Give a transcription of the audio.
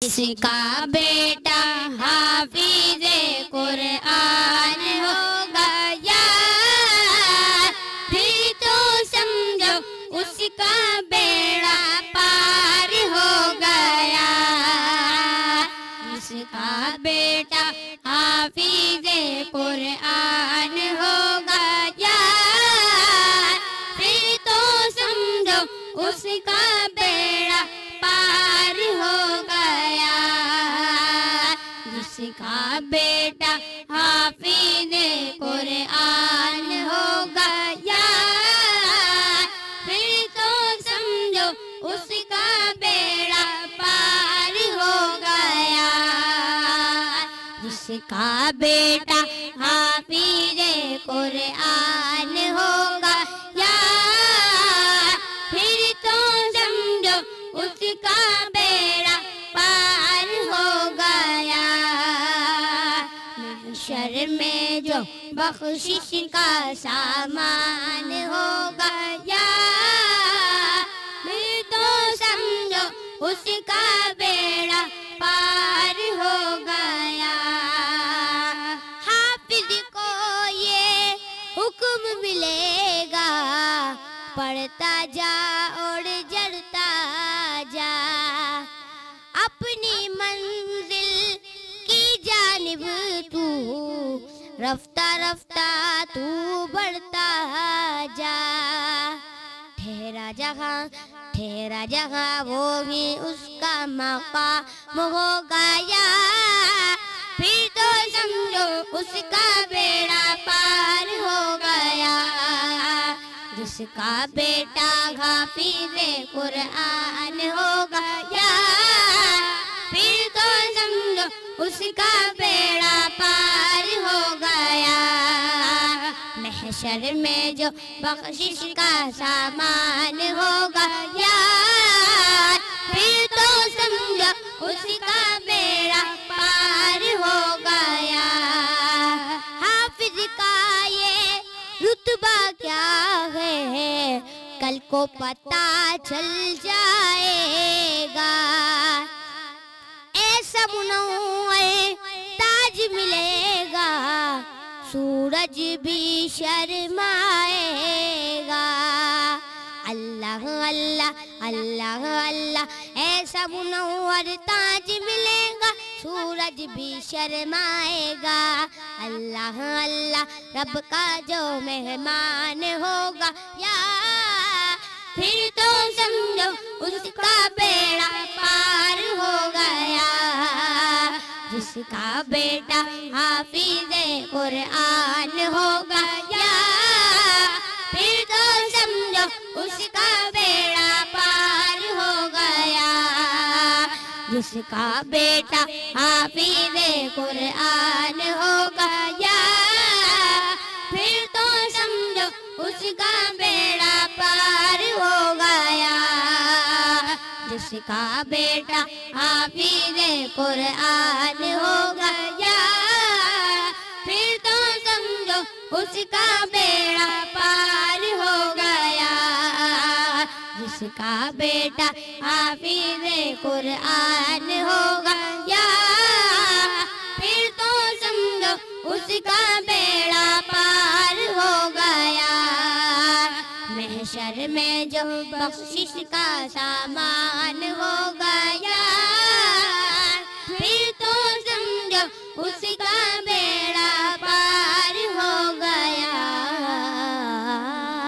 جس کا بیٹا حافظ قرآن ہو گیا پھر تو سمجھو اس کا بیڑا پار ہو گیا. جس کا بیٹا حافظ قرآن ہو گیا پھر تو سمجھو اس کا بیڑا پار ہو گیا. جس کا بیٹا حافظ قرآن ہو گیا پھر تو سمجھو اس کا بیڑا پار ہو گیا. جس کا بیٹا حافظ قرآن ہو گیا پھر تو سمجھو اس کا بیڑا پار ہو گیا. محشر میں جو بخشش کا سامان ہو گیا پھر تو سمجھو اس کا بیڑا پار ہو گیا. حافظ کو یہ حکم ملے گا پڑھتا جا اور جڑتا جا اپنی منزل کی جانب تو رفتہ رفتہ تو بڑھتا جا. ٹھہرا جہاں وہی اس کا مقام ہو گیا پھر تو سمجھو اس کا بیڑا پار ہو گیا. جس کا بیٹا حافظ قرآن ہو گیا پھر تو سمجھو اس کا بیڑا پار ہو گیا. محشر میں جو بخشش کا سامان ہو گیا پھر تو سمجھو اس کا بیڑا پار ہو گیا. حافظ کا یہ رتبہ کیا ہے کل کو پتہ چل جائے گا. ایسا منور تاج ملے گا سورج بھی شرمائے گا. اللہ اللہ اللہ اللہ ایسا منور تاج ملے گا سورج بھی شرمائے گا. اللہ اللہ رب کا جو مہمان ہوگا یا پھر تو سمجھو اس کا بیڑا پار ہو گیا. جس کا بیٹا حافظ قرآن ہو گیا پھر تو سمجھو اس کا بیڑا پار ہو گیا. جس کا بیٹا حافظ قرآن ہو گیا پھر تو سمجھو اس کا بیڑا پار ہو گیا. جس کا بیٹا حافظ قرآن ہو گیا پھر تو سمجھو اس کا بیڑا پار ہو گیا. جس کا بیٹا حافظ قرآن ہو گیا پھر تو سمجھو اس کا بیڑا پار ہو گیا. محشر میں جو بخشش کا سامان ہو گیا پھر تو سمجھو اس کا